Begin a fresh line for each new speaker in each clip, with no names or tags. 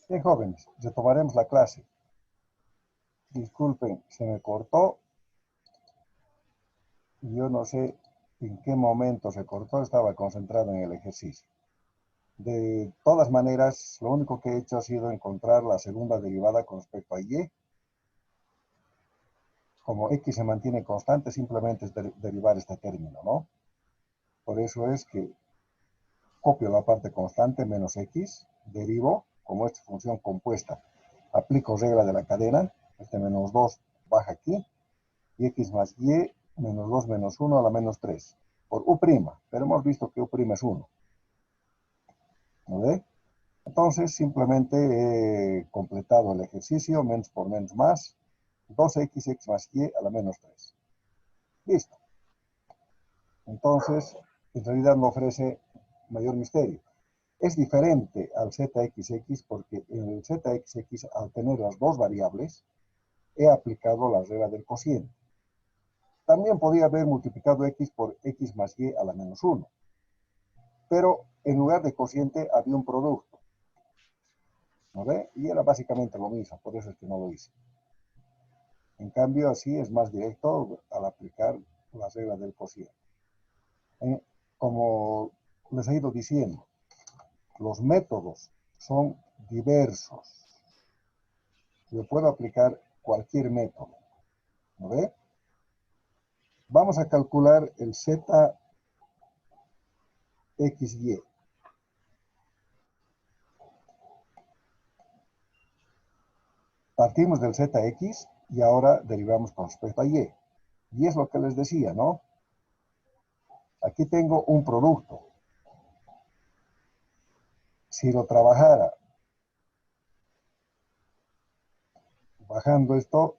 Bien, jóvenes, retomaremos la clase. Disculpen, se me cortó. Yo no sé en qué momento se cortó, estaba concentrado en el ejercicio. De todas maneras, lo único que he hecho ha sido encontrar la segunda derivada con respecto a y. Como x se mantiene constante, simplemente es derivar este término, ¿no? Por eso es que copio la parte constante menos x, derivo, como esta función compuesta, aplico regla de la cadena, este menos 2 baja aquí, y x más y menos 2 menos 1 a la menos 3, por u', pero hemos visto que u' es 1, ¿no ve? Entonces simplemente he completado el ejercicio, menos por menos más, 2x más y a la menos 3. Listo. Entonces, en realidad no ofrece mayor misterio. Es diferente al zxx porque en el zxx, al tener las dos variables, he aplicado la regla del cociente. También podía haber multiplicado x por x más y a la menos 1. Pero en lugar de cociente había un producto. ¿No ve? Y era básicamente lo mismo, por eso es que no lo hice. En cambio, así es más directo al aplicar la regla del cociente. Como les he ido diciendo, los métodos son diversos. Yo puedo aplicar cualquier método. ¿No ve? Vamos a calcular el zxy. Partimos del zx y ahora derivamos con respecto a y. Y es lo que les decía, ¿no? Aquí tengo un producto. Si lo trabajara bajando esto,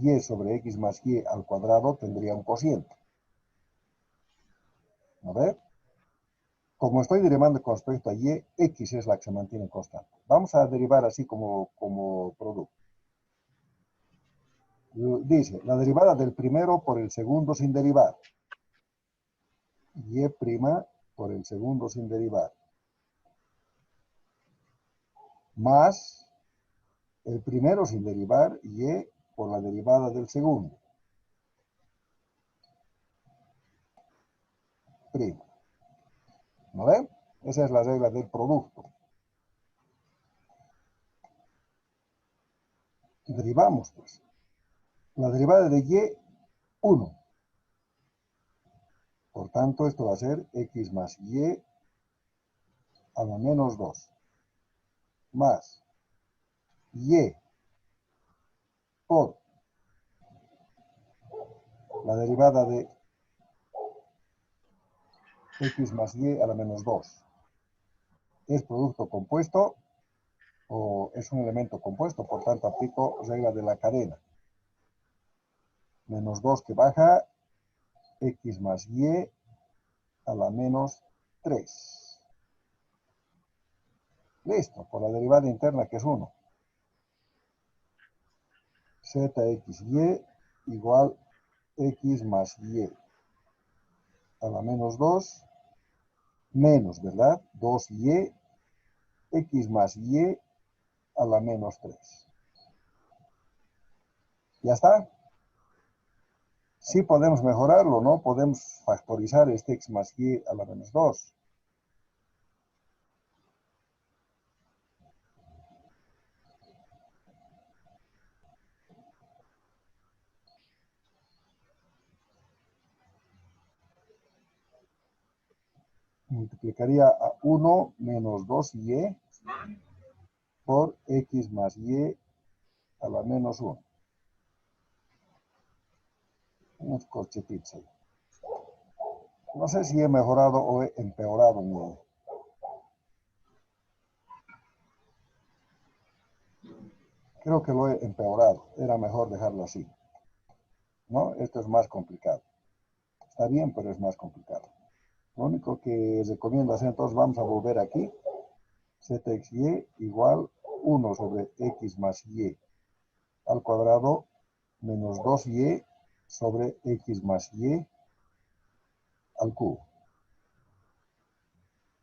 y sobre x más y al cuadrado tendría un cociente. ¿No ve? Como estoy derivando con respecto a y, x es la que se mantiene constante. Vamos a derivar así como producto. Dice, la derivada del primero por el segundo sin derivar. Y' por el segundo sin derivar. Más el primero sin derivar, y por la derivada del segundo. Prima. ¿No ven? Esa es la regla del producto. Derivamos, pues. La derivada de y, 1. Por tanto, esto va a ser x más y a la menos 2. Más y por la derivada de x más y a la menos 2. ¿Es producto compuesto o es un elemento compuesto? Por tanto, aplico regla de la cadena. Menos 2 que baja, x más y a la menos 3. Listo, por la derivada interna que es 1. Zxy igual x más y a la menos 2 menos, ¿verdad? 2y x más y a la menos 3. ¿Ya está? Sí podemos mejorarlo, ¿no? Podemos factorizar este x más y a la menos 2. Multiplicaría a 1 menos 2y por x más y a la menos 1. Unos corchetitos ahí. No sé si he mejorado o he empeorado mi... Creo que lo he empeorado. Era mejor dejarlo así. ¿No? Esto es más complicado. Está bien, pero es más complicado. Lo único que recomiendo hacer, entonces vamos a volver aquí. Zxy igual 1 sobre x más y al cuadrado menos 2y sobre x más y al cubo.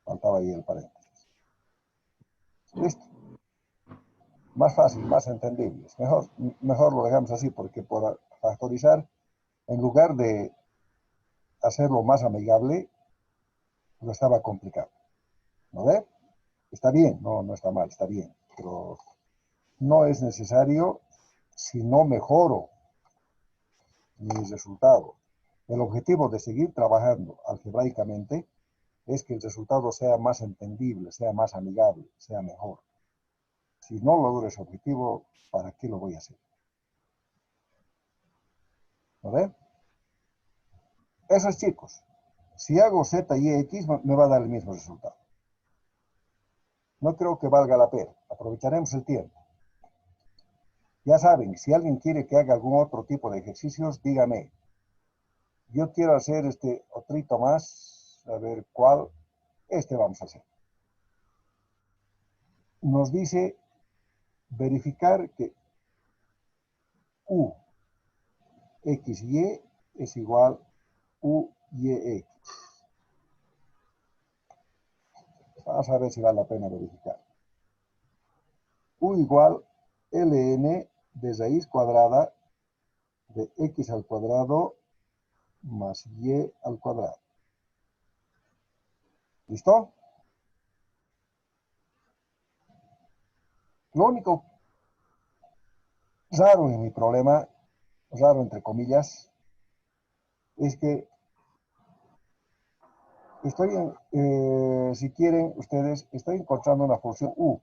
Faltaba ahí el paréntesis. Listo. más fácil, más entendibles. Mejor lo dejamos así, porque por factorizar, en lugar de hacerlo más amigable, lo estaba complicado. ¿No ve? Está bien, no está mal, está bien. Pero no es necesario si no mejoro mis resultados. El objetivo de seguir trabajando algebraicamente es que el resultado sea más entendible, sea más amigable, sea mejor. Si no logro ese objetivo, ¿para qué lo voy a hacer? ¿No ve? Eso es, chicos. Si hago Z y X, me va a dar el mismo resultado. No creo que valga la pena. Aprovecharemos el tiempo. Ya saben, si alguien quiere que haga algún otro tipo de ejercicios, dígame. Yo quiero hacer este otrito más, a ver cuál. Este vamos a hacer. Nos dice verificar que U, X, Y es igual U, Y, X. Vamos a ver si vale la pena verificar. U igual ln de raíz cuadrada de x al cuadrado más y al cuadrado. ¿Listo? Lo único raro en mi problema, raro entre comillas, es que si quieren ustedes, estoy encontrando una función u.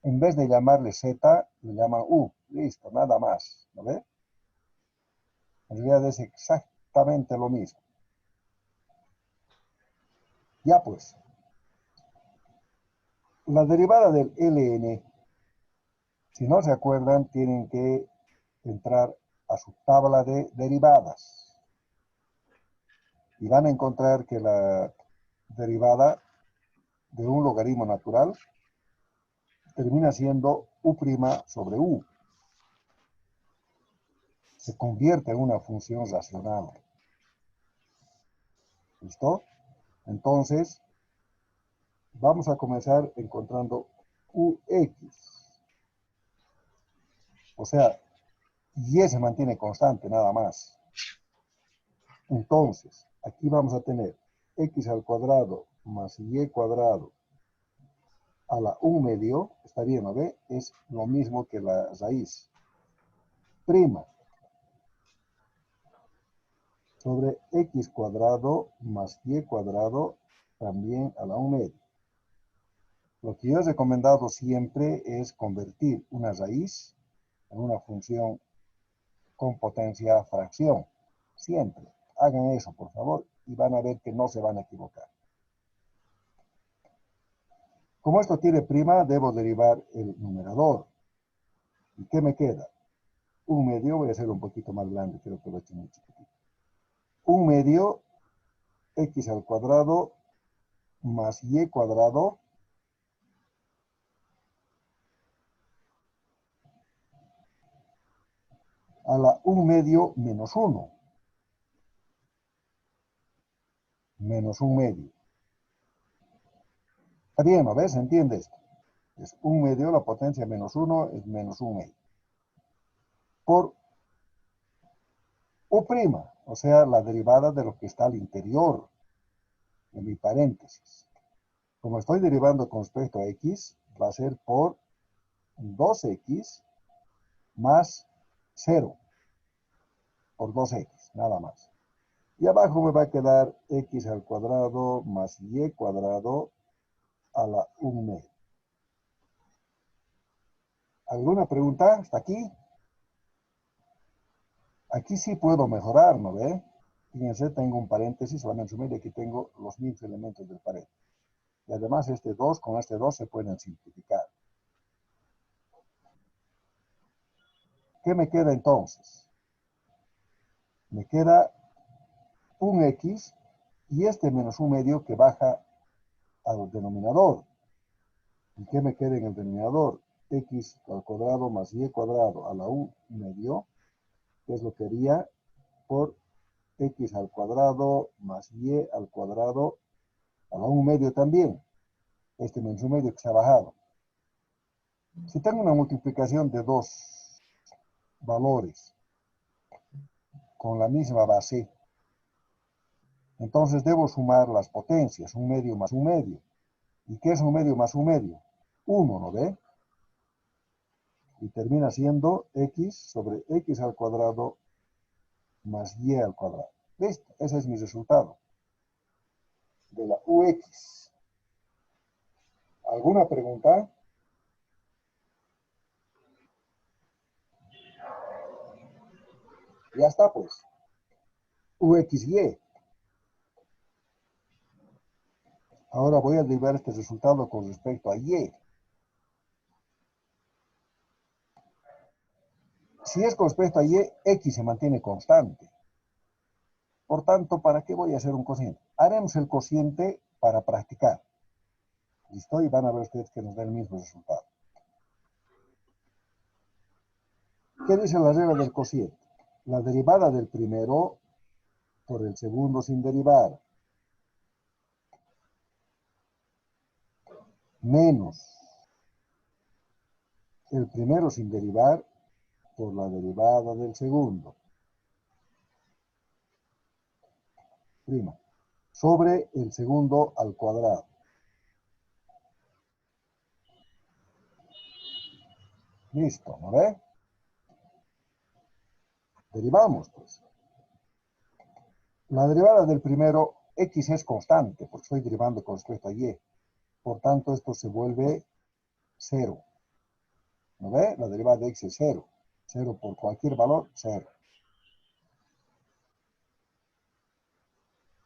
En vez de llamarle z, le llaman u. Listo, nada más. ¿No ve? En realidad es exactamente lo mismo. Ya pues, la derivada del ln, si no se acuerdan, tienen que entrar a su tabla de derivadas. Y van a encontrar que la derivada de un logaritmo natural termina siendo u' sobre u. Se convierte en una función racional. ¿Listo? Entonces, vamos a comenzar encontrando ux. O sea, y se mantiene constante, nada más. Entonces, aquí vamos a tener x al cuadrado más y cuadrado a la 1 medio, está bien, ¿no ve? Es lo mismo que la raíz. Prima sobre x cuadrado más y cuadrado también a la 1 medio. Lo que yo he recomendado siempre es convertir una raíz en una función con potencia fracción. Siempre. Hagan eso, por favor, y van a ver que no se van a equivocar. Como esto tiene prima, debo derivar el numerador. ¿Y qué me queda? 1 medio, voy a hacer un poquito más grande, creo que lo he hecho muy chiquitito. 1 medio x al cuadrado más y cuadrado a la 1 medio menos 1. Menos 1 medio. Está bien, ¿no ves? ¿Entiendes esto? Es 1 medio, la potencia menos 1 es menos 1 medio. Por u', o sea, la derivada de lo que está al interior de mi paréntesis. Como estoy derivando con respecto a x, va a ser por 2x más 0. Por 2x, nada más. Y abajo me va a quedar x al cuadrado más y cuadrado a la 1 medio. ¿Alguna pregunta hasta aquí? Aquí sí puedo mejorar, ¿no ve? Fíjense, tengo un paréntesis, van a asumir que aquí tengo los mismos elementos del paréntesis. Y además este 2 con este 2 se pueden simplificar. ¿Qué me queda entonces? Me queda un x y este menos 1 medio que baja al denominador. ¿Y qué me queda en el denominador? X al cuadrado más y cuadrado a la 1 medio, que es lo que haría por x al cuadrado más y al cuadrado a la 1 medio también. Este menos 1 medio que se ha bajado. Si tengo una multiplicación de dos valores con la misma base, entonces debo sumar las potencias, un medio más un medio. ¿Y qué es un medio más un medio? 1, ¿no ve? Y termina siendo x sobre x al cuadrado más y al cuadrado. ¿Listo? Ese es mi resultado de la UX. ¿Alguna pregunta? Ya está, pues. UXY. Ahora voy a derivar este resultado con respecto a Y. Si es con respecto a Y, X se mantiene constante. Por tanto, ¿para qué voy a hacer un cociente? Haremos el cociente para practicar. ¿Listo? Y van a ver ustedes que nos da el mismo resultado. ¿Qué dice la regla del cociente? La derivada del primero por el segundo sin derivar, menos el primero sin derivar por la derivada del segundo, prima, sobre el segundo al cuadrado. Listo, ¿no ve? Derivamos, pues. La derivada del primero, x es constante, porque estoy derivando con respecto a y. Por tanto, esto se vuelve 0. ¿No ve? La derivada de x es 0. 0 por cualquier valor, 0.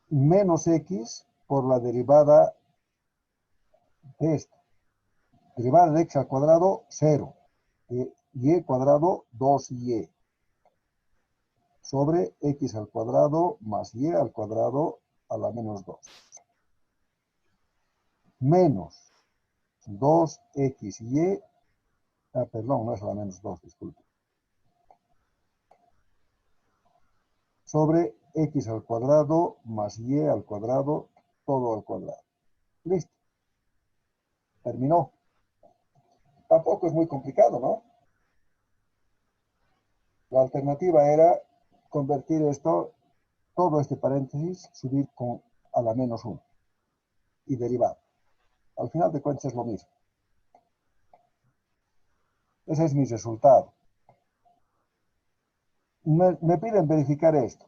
Menos x por la derivada de esto. Derivada de x al cuadrado, 0. Y cuadrado, 2y. Sobre x al cuadrado más y al cuadrado a la menos 2. Menos 2xy. Perdón, no es a la menos 2, disculpe. Sobre x al cuadrado más y al cuadrado, todo al cuadrado. Listo. Terminó. Tampoco es muy complicado, ¿no? La alternativa era convertir esto, todo este paréntesis, subir a la menos 1 y derivar. Al final de cuentas es lo mismo. Ese es mi resultado. Me piden verificar esto.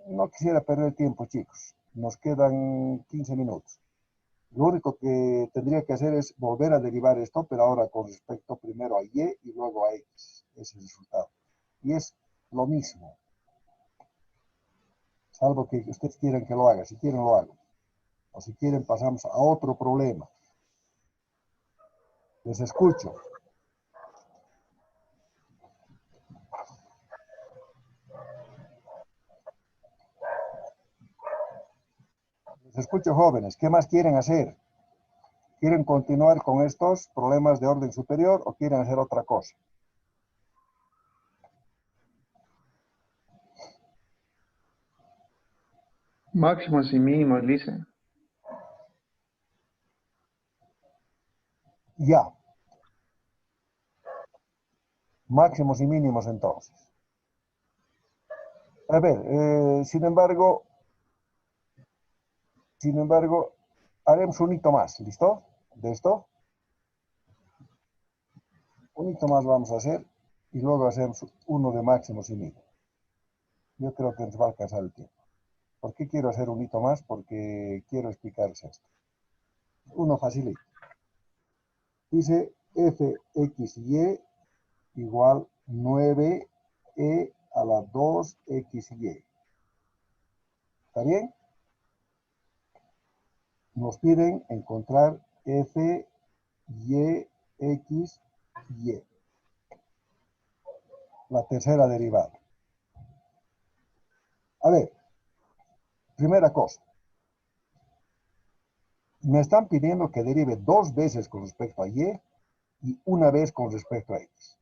No quisiera perder tiempo, chicos. Nos quedan 15 minutos. Lo único que tendría que hacer es volver a derivar esto, pero ahora con respecto primero a y luego a x. Ese resultado. Y es lo mismo. Salvo que ustedes quieran que lo haga. Si quieren, lo hago. O si quieren, pasamos a otro problema. Les escucho. Les escucho, jóvenes. ¿Qué más quieren hacer? ¿Quieren continuar con estos problemas de orden superior o quieren hacer otra cosa?
Máximos y mínimos, dice.
Ya. Máximos y mínimos entonces. A ver, sin embargo, haremos un hito más, ¿listo? De esto. Un hito más vamos a hacer y luego hacemos uno de máximos y mínimos. Yo creo que nos va a alcanzar el tiempo. ¿Por qué quiero hacer un hito más? Porque quiero explicarles esto. Uno facilito. Dice fxy igual 9e a la 2xy. ¿Está bien? Nos piden encontrar f, y, x, y. La tercera derivada. A ver, primera cosa. Me están pidiendo que derive dos veces con respecto a y una vez con respecto a x.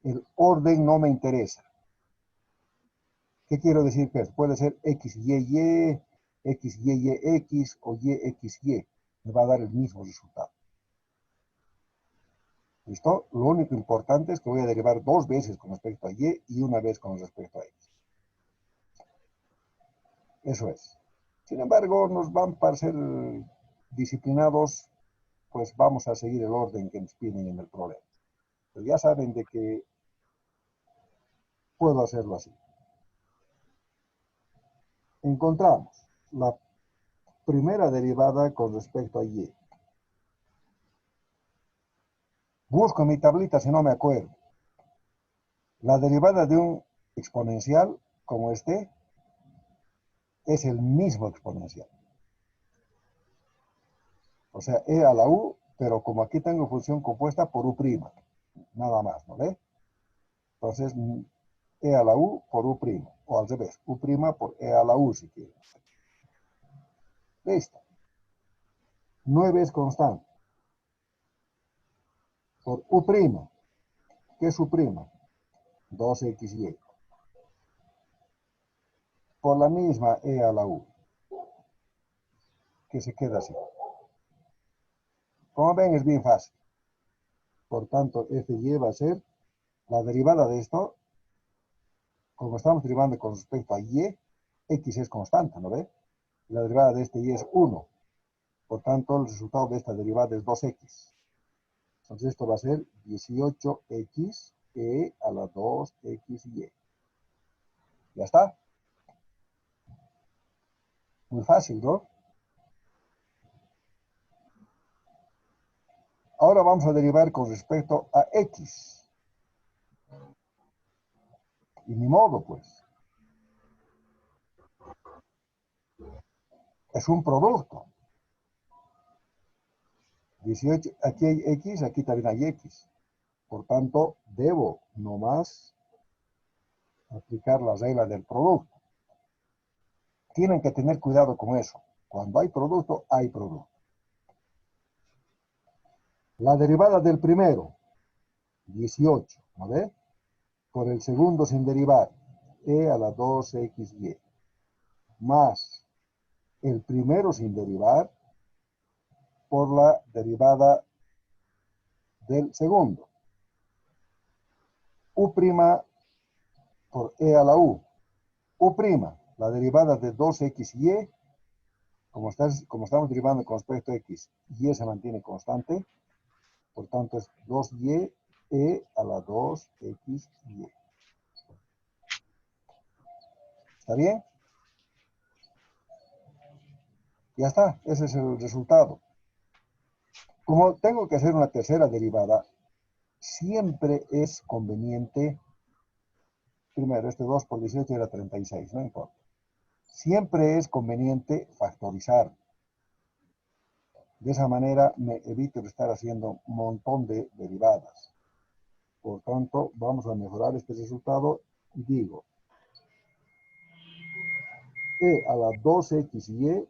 El orden no me interesa. ¿Qué quiero decir que es? Puede ser x, y, x o y, x, y. Me va a dar el mismo resultado. ¿Listo? Lo único importante es que voy a derivar dos veces con respecto a y una vez con respecto a x. Eso es. Sin embargo, nos van para ser disciplinados, pues vamos a seguir el orden que nos piden en el problema. Pero ya saben de que puedo hacerlo así. Encontramos la primera derivada con respecto a y. Busco mi tablita si no me acuerdo. La derivada de un exponencial como este es el mismo exponencial. O sea, e a la u, pero como aquí tengo función compuesta por u', nada más, ¿no ve? Entonces, e a la u por u', o al revés, u' por e a la u, si quieren. Listo. 9 es constante. Por u', ¿qué es u'? 2xy. Por la misma e a la u, que se queda así. Como ven, es bien fácil. Por tanto, fy va a ser la derivada de esto. Como estamos derivando con respecto a y, x es constante, ¿no ve? La derivada de este y es 1. Por tanto, el resultado de esta derivada es 2x. Entonces, esto va a ser 18x e a la 2xy. ¿Ya está? Muy fácil, ¿no? Ahora vamos a derivar con respecto a x. Y ni modo, pues. Es un producto. 18, aquí hay x, aquí también hay x. Por tanto, debo nomás aplicar la regla del producto. Tienen que tener cuidado con eso. Cuando hay producto, hay producto. La derivada del primero, 18, ¿no ve? Por el segundo sin derivar, e a la 2xy, más el primero sin derivar por la derivada del segundo. U' por e a la u. U', la derivada de 2xy, como estamos derivando con respecto a x, y se mantiene constante, por tanto es 2y e a la 2xy. ¿Está bien? Ya está, ese es el resultado. Como tengo que hacer una tercera derivada, siempre es conveniente, primero, este 2 por 18 era 36, no importa. Siempre es conveniente factorizar. De esa manera me evito de estar haciendo un montón de derivadas. Por tanto, vamos a mejorar este resultado y digo, e a la 2xy,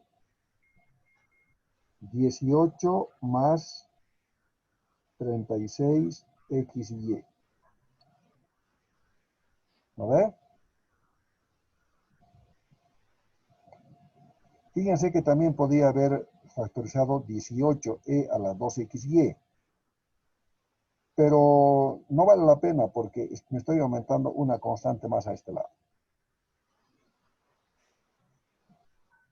18 más 36xy. ¿No ve? Fíjense que también podía haber factorizado 18e a la 2xy. Pero no vale la pena porque me estoy aumentando una constante más a este lado.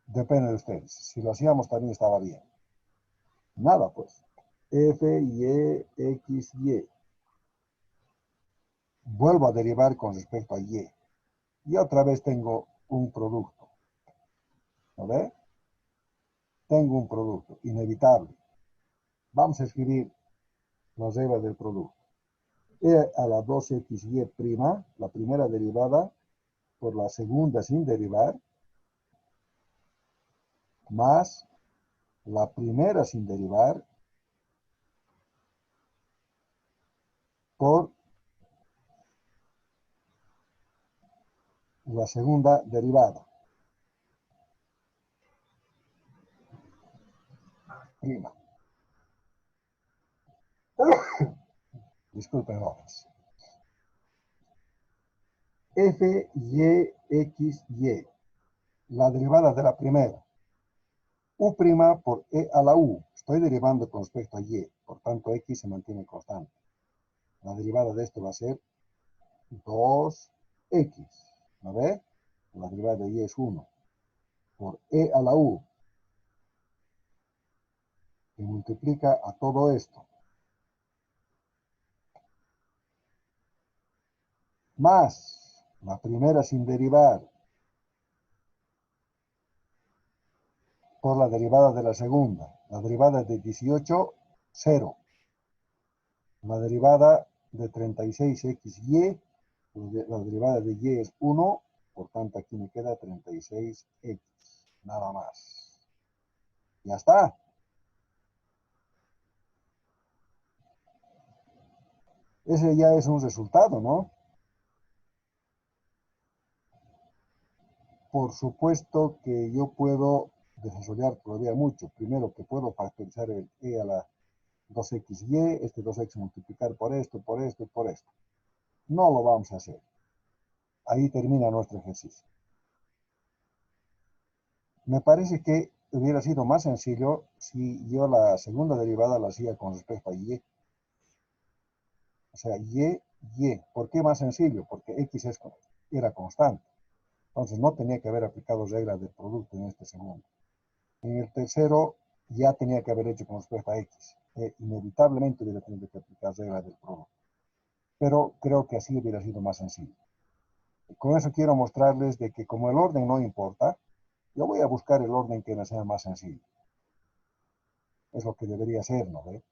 Depende de ustedes. Si lo hacíamos también estaba bien. Nada, pues. F, Y, X, Y. Vuelvo a derivar con respecto a Y. Y otra vez tengo un producto. ¿No ve? Tengo un producto, inevitable. Vamos a escribir las reglas del producto. E a la 2xy', la primera derivada, por la segunda sin derivar, más la primera sin derivar, por la segunda derivada. Prima. Disculpen, hojas. F, Y, X, Y. La derivada de la primera. U' por E a la U. Estoy derivando con respecto a Y. Por tanto, X se mantiene constante. La derivada de esto va a ser 2x, ¿no ve? La derivada de y es 1 por e a la u, que multiplica a todo esto, más la primera sin derivar por la derivada de la segunda. La derivada de 18, 0. La derivada de 36xy, la derivada de y es 1, por tanto aquí me queda 36x, nada más. Ya está. Ese ya es un resultado, ¿no? Por supuesto que yo puedo desarrollar todavía mucho. Primero que puedo factorizar el e a la 2xy, este 2x multiplicar por esto, por esto y por esto. No lo vamos a hacer. Ahí termina nuestro ejercicio. Me parece que hubiera sido más sencillo si yo la segunda derivada la hacía con respecto a y. O sea, y. ¿Por qué más sencillo? Porque x era constante. Entonces no tenía que haber aplicado reglas de producto en este segundo. En el tercero ya tenía que haber hecho con respecto a x. Inevitablemente hubiera tenido que aplicar reglas del producto. Pero creo que así hubiera sido más sencillo. Con eso quiero mostrarles de que como el orden no importa, yo voy a buscar el orden que me sea más sencillo. Es lo que debería ser, ¿no ve?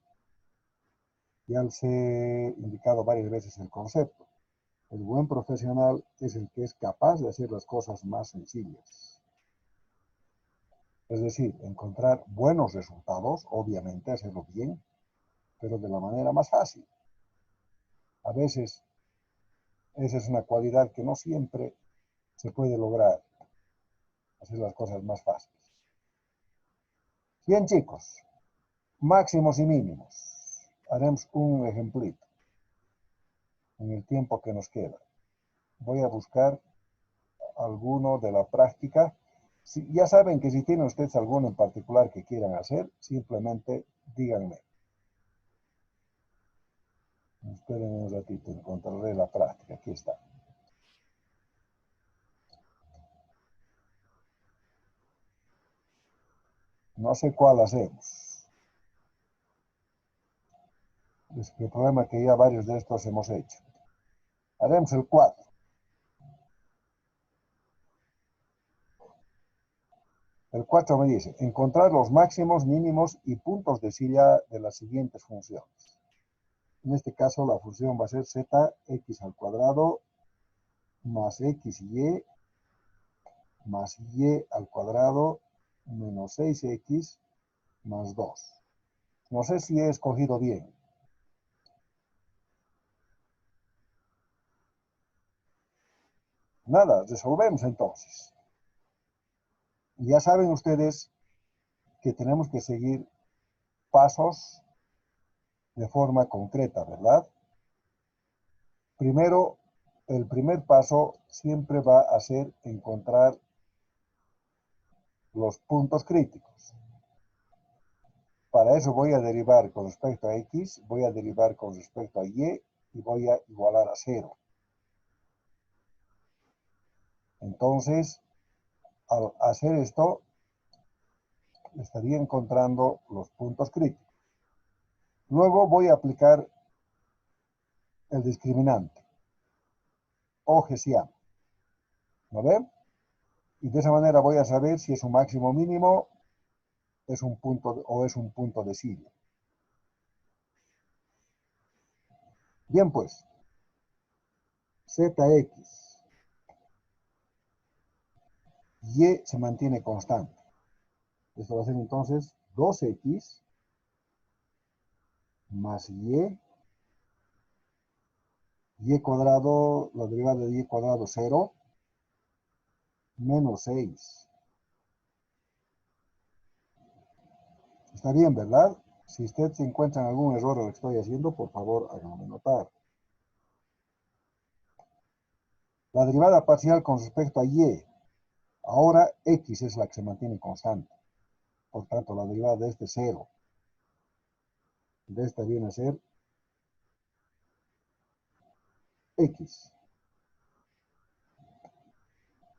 Ya les he indicado varias veces el concepto. El buen profesional es el que es capaz de hacer las cosas más sencillas. Es decir, encontrar buenos resultados, obviamente hacerlo bien, pero de la manera más fácil. A veces esa es una cualidad que no siempre se puede lograr, hacer las cosas más fáciles. Bien, chicos, máximos y mínimos. Haremos un ejemplito en el tiempo que nos queda. Voy a buscar alguno de la práctica. Ya saben que si tienen ustedes alguno en particular que quieran hacer, simplemente díganme. Esperen un ratito, encontraré la práctica. Aquí está. No sé cuál hacemos. Es que el problema es que ya varios de estos hemos hecho. Haremos el 4. El 4 me dice, encontrar los máximos, mínimos y puntos de silla de las siguientes funciones. En este caso la función va a ser zx al cuadrado más xy más y al cuadrado menos 6x más 2. No sé si he escogido bien. Nada, resolvemos entonces. Ya saben ustedes que tenemos que seguir pasos de forma concreta, ¿verdad? Primero, el primer paso siempre va a ser encontrar los puntos críticos. Para eso voy a derivar con respecto a x, voy a derivar con respecto a y voy a igualar a 0. Entonces, al hacer esto, estaría encontrando los puntos críticos. Luego voy a aplicar el discriminante, o hessiano. ¿No ven? Y de esa manera voy a saber si es un máximo mínimo es un punto, o es un punto de silla. Bien, pues, zx, y se mantiene constante. Esto va a ser entonces 2x más y cuadrado, la derivada de y cuadrado 0, menos 6. Está bien, ¿verdad? Si usted se encuentra en algún error en lo que estoy haciendo, por favor, háganme notar. La derivada parcial con respecto a y. Ahora x es la que se mantiene constante. Por tanto, la derivada de este es 0. De esta viene a ser x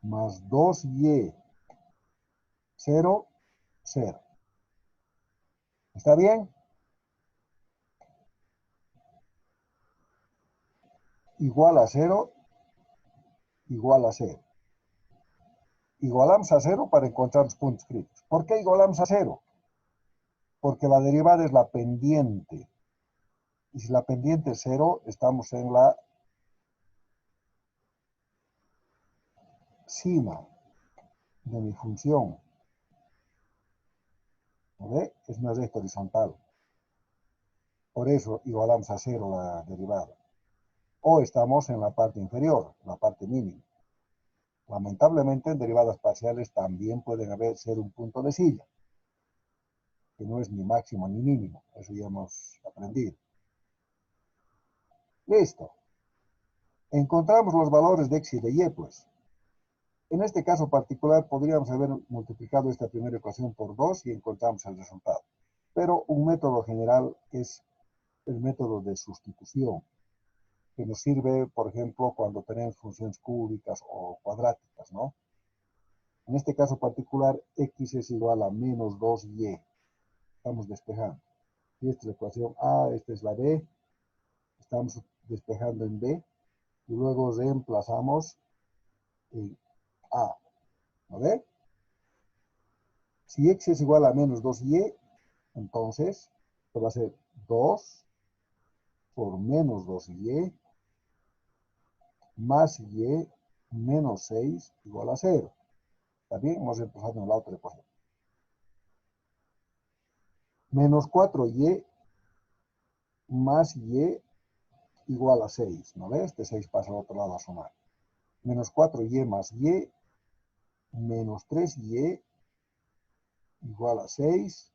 más 2y 0, 0. ¿Está bien? Igual a 0, igual a 0. Igualamos a 0 para encontrar los puntos críticos. ¿Por qué igualamos a 0? Porque la derivada es la pendiente. Y si la pendiente es 0, estamos en la cima de mi función. ¿Ve? Es una recta horizontal. Por eso igualamos a 0 la derivada. O estamos en la parte inferior, la parte mínima. Lamentablemente en derivadas parciales también pueden ser un punto de silla, que no es ni máximo ni mínimo. Eso ya hemos aprendido. Listo. Encontramos los valores de x y de y, pues. En este caso particular podríamos haber multiplicado esta primera ecuación por 2 y encontramos el resultado. Pero un método general es el método de sustitución, que nos sirve, por ejemplo, cuando tenemos funciones cúbicas o cuadráticas, ¿no? En este caso particular, x es igual a menos 2y. Estamos despejando. Y esta es la ecuación A, esta es la B. Estamos despejando en B. Y luego reemplazamos en A. ¿No ve? Si x es igual a menos 2y, entonces esto va a ser 2 por menos 2y más y menos 6 igual a 0. También vamos a empezar en la otra ecuación. Menos 4y más y igual a 6. ¿No ves? Este 6 pasa al otro lado a sumar. Menos 4y más y menos 3y igual a 6.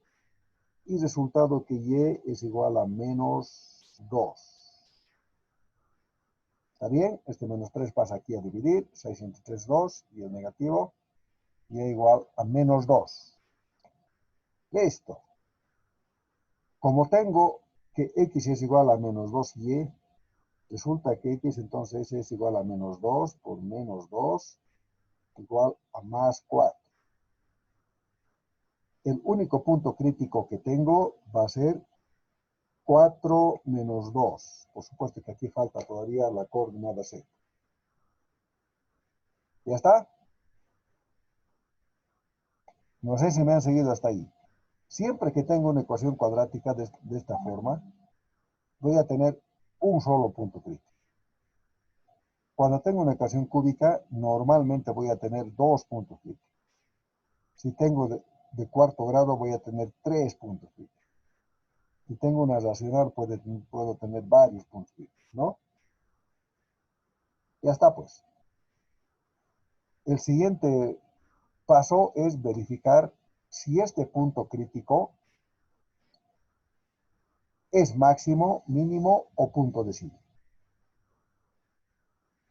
Y resultado que y es igual a menos 2. ¿Está bien? Este menos 3 pasa aquí a dividir. 6 entre 3, 2. Y el negativo. Y igual a menos 2. Listo. Como tengo que x es igual a menos 2y, resulta que x entonces es igual a menos 2 por menos 2 igual a más 4. El único punto crítico que tengo va a ser 4 menos 2. Por supuesto que aquí falta todavía la coordenada z. ¿Ya está? No sé si me han seguido hasta ahí. Siempre que tengo una ecuación cuadrática de esta forma, voy a tener un solo punto crítico. Cuando tengo una ecuación cúbica, normalmente voy a tener dos puntos críticos. Si tengo de cuarto grado, voy a tener 3 puntos críticos. Si tengo una racional, puedo tener varios puntos críticos, ¿no? Ya está, pues. El siguiente paso es verificar si este punto crítico es máximo, mínimo o punto de silla.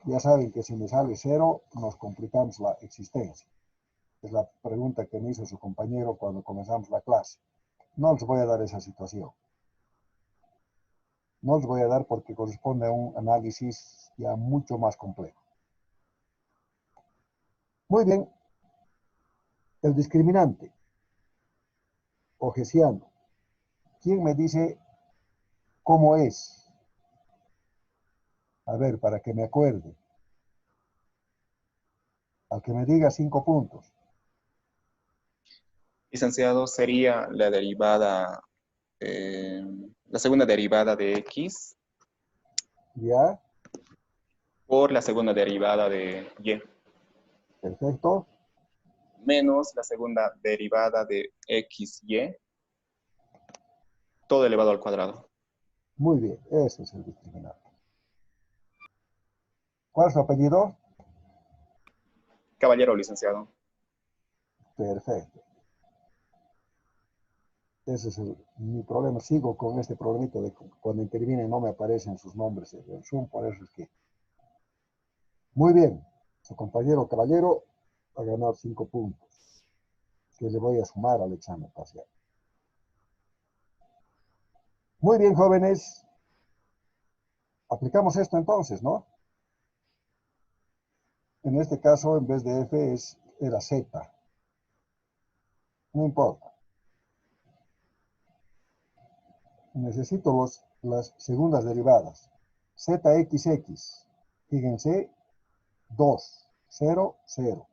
Ya saben que si me sale 0, nos complicamos la existencia. Es la pregunta que me hizo su compañero cuando comenzamos la clase. No les voy a dar esa situación. No les voy a dar porque corresponde a un análisis ya mucho más complejo. Muy bien. El discriminante o hessiano. ¿Quién me dice cómo es? A ver, para que me acuerde. Al que me diga 5 puntos.
Licenciado, sería la derivada, la segunda derivada de x
¿Ya?
por la segunda derivada de y,
Perfecto.
menos la segunda derivada de xy, todo elevado al cuadrado.
Muy bien. Ese es el discriminante. ¿Cuál es su apellido?
Caballero, licenciado.
Perfecto. Ese es mi problema. Sigo con este problemita de cuando interviene no me aparecen sus nombres en el Zoom, por eso es que. Muy bien. Su compañero caballero ha ganado 5 puntos, que le voy a sumar al examen parcial. Muy bien, jóvenes. Aplicamos esto entonces, ¿no? En este caso, en vez de f, era z. No importa. Necesito las segundas derivadas. Zxx. Fíjense, 2, 0, 0,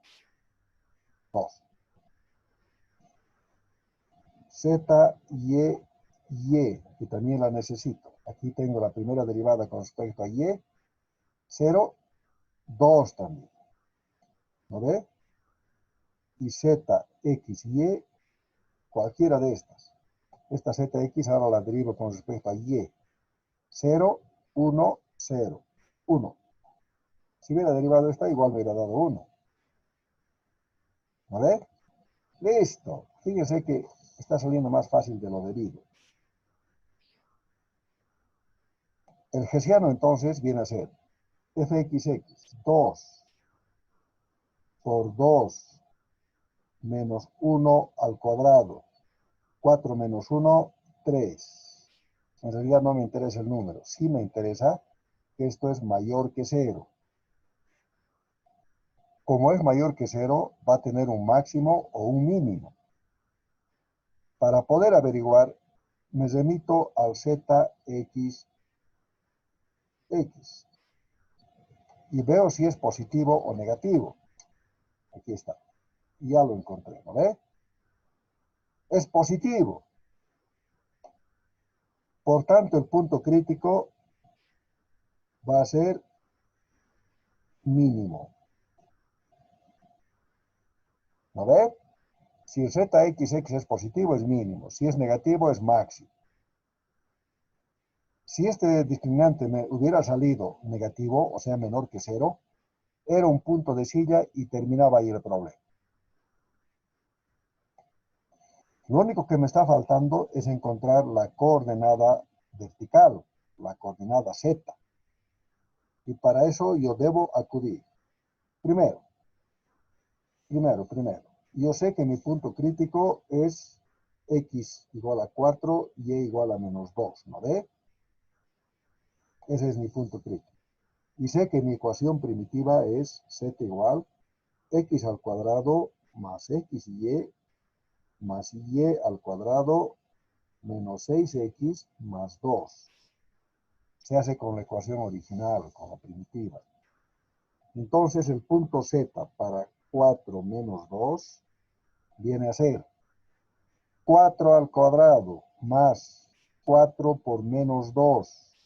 2. Y, que también la necesito. Aquí tengo la primera derivada con respecto a y, 0, 2 también. ¿No ve? Y zxy, cualquiera de estas. Esta zx ahora la derivo con respecto a y. 0, 1, 0, 1. Si hubiera derivado esta, igual me hubiera dado 1. ¿No ve? Listo. Fíjense que está saliendo más fácil de lo debido. El hessiano entonces viene a ser fxx 2 por 2 menos 1 al cuadrado. 4 menos 1, 3. En realidad no me interesa el número. Sí me interesa que esto es mayor que 0. Como es mayor que 0, va a tener un máximo o un mínimo. Para poder averiguar, me remito al zxx y veo si es positivo o negativo. Aquí está. Ya lo encontré, ¿no ve? Es positivo. Por tanto, el punto crítico va a ser mínimo. ¿No ve? Si el zxx es positivo, es mínimo. Si es negativo, es máximo. Si este discriminante me hubiera salido negativo, o sea, menor que 0, era un punto de silla y terminaba ahí el problema. Lo único que me está faltando es encontrar la coordenada vertical, la coordenada z. Y para eso yo debo acudir. Primero. Yo sé que mi punto crítico es x igual a 4 y y igual a menos 2, ¿no ve? Ese es mi punto crítico. Y sé que mi ecuación primitiva es z igual x al cuadrado más xy más y al cuadrado menos 6x más 2. Se hace con la ecuación original, con la primitiva. Entonces el punto z para 4 menos 2 viene a ser 4 al cuadrado más 4 por menos 2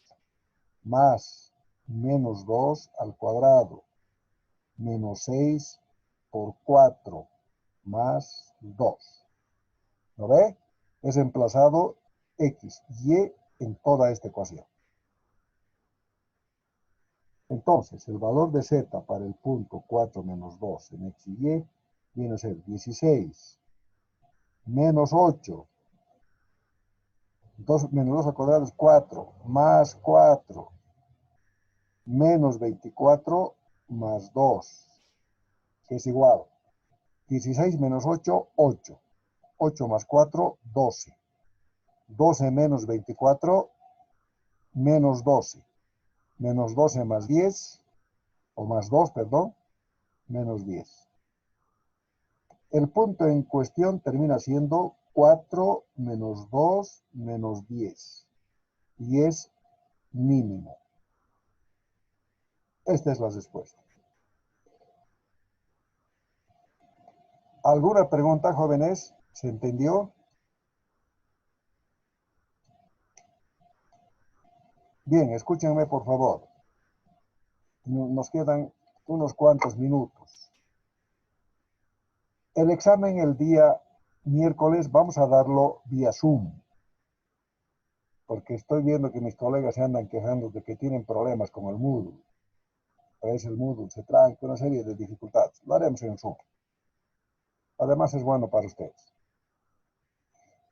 más menos 2 al cuadrado menos 6 por 4 más 2. ¿Lo ve? Es emplazado x, y en toda esta ecuación. Entonces, el valor de z para el punto 4 menos 2 en x y y viene a ser 16 menos 8. Entonces, menos 2 al cuadrado es 4, más 4, menos 24 más 2, que es igual. 16 menos 8, 8. 8 más 4, 12. 12 menos 24, menos 12. Menos 12 más 10, o más 2, perdón, menos 10. El punto en cuestión termina siendo 4 menos 2 menos 10. Y es mínimo. Esta es la respuesta. ¿Alguna pregunta, jóvenes? ¿Se entendió? Bien, escúchenme por favor. Nos quedan unos cuantos minutos. El examen el día miércoles vamos a darlo vía Zoom. Porque estoy viendo que mis colegas se andan quejando de que tienen problemas con el Moodle. A veces el Moodle se tranca, una serie de dificultades. Lo haremos en Zoom. Además es bueno para ustedes.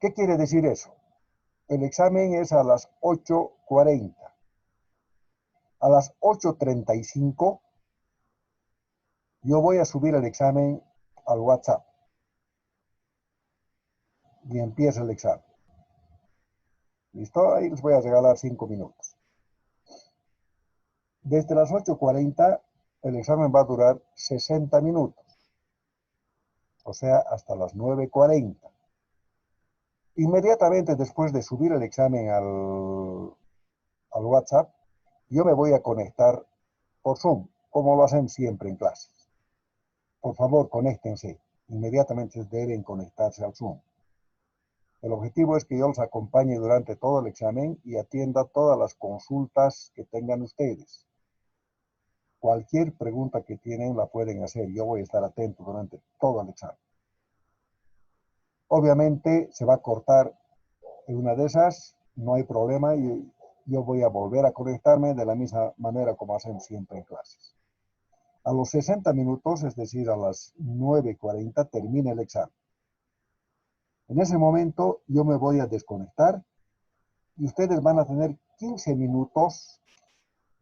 ¿Qué quiere decir eso? El examen es a las 8:40. A las 8:35 yo voy a subir el examen al WhatsApp. Y empieza el examen. ¿Listo? Ahí les voy a regalar 5 minutos. Desde las 8:40 el examen va a durar 60 minutos, o sea, hasta las 9:40. Inmediatamente después de subir el examen al WhatsApp, yo me voy a conectar por Zoom, como lo hacen siempre en clases. Por favor, conéctense. Inmediatamente deben conectarse al Zoom. El objetivo es que yo los acompañe durante todo el examen y atienda todas las consultas que tengan ustedes. Cualquier pregunta que tienen la pueden hacer. Yo voy a estar atento durante todo el examen. Obviamente se va a cortar en una de esas, no hay problema, y yo voy a volver a conectarme de la misma manera como hacemos siempre en clases. A los 60 minutos, es decir, a las 9:40, termina el examen. En ese momento yo me voy a desconectar y ustedes van a tener 15 minutos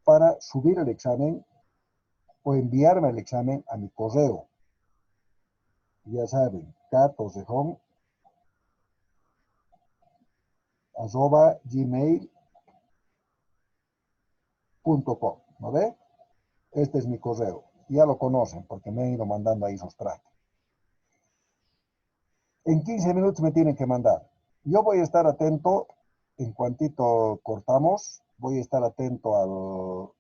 para subir el examen o enviarme el examen a mi correo. Ya saben, katosejón@gmail.com, ¿no ve? Este es mi correo. Ya lo conocen porque me han ido mandando ahí sus tratos. En 15 minutos me tienen que mandar. Yo voy a estar atento, en cuantito cortamos, voy a estar atento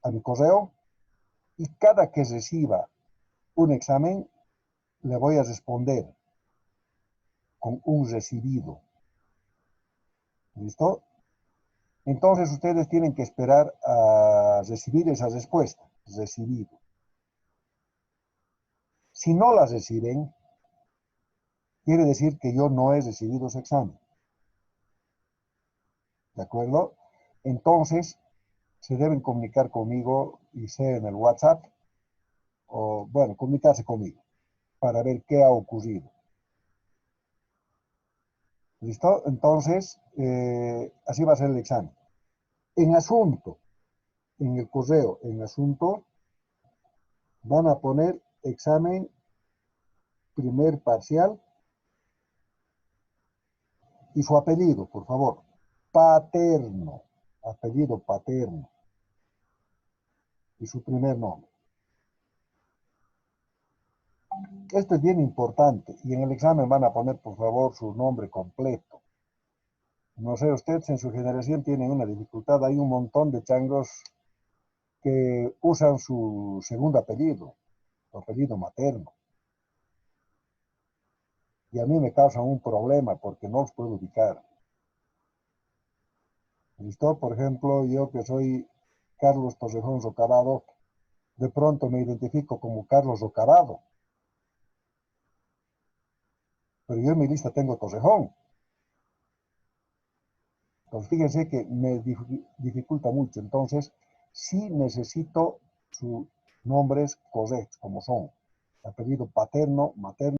a mi correo y cada que reciba un examen le voy a responder con un recibido. ¿Listo? Entonces ustedes tienen que esperar a recibir esa respuesta, recibido. Si no la reciben, quiere decir que yo no he recibido ese examen. ¿De acuerdo? Entonces, se deben comunicar conmigo, y sea en el WhatsApp, o bueno, comunicarse conmigo para ver qué ha ocurrido. ¿Listo? Entonces, así va a ser el examen. En asunto, en el correo, en asunto, van a poner examen primer parcial y su apellido, por favor. Paterno, apellido Paterno y su primer nombre. Esto es bien importante y en el examen van a poner, por favor, su nombre completo. No sé, ustedes en su generación tienen una dificultad. Hay un montón de changos que usan su segundo apellido, su apellido materno. Y a mí me causan un problema porque no los puedo ubicar. ¿Listo? Por ejemplo, yo que soy Carlos Torrejón Rocarado, de pronto me identifico como Carlos Rocarado. Pero yo en mi lista tengo Torrejón. Entonces, fíjense que me dificulta mucho. Entonces, sí necesito sus nombres correctos, como son apellido paterno, materno.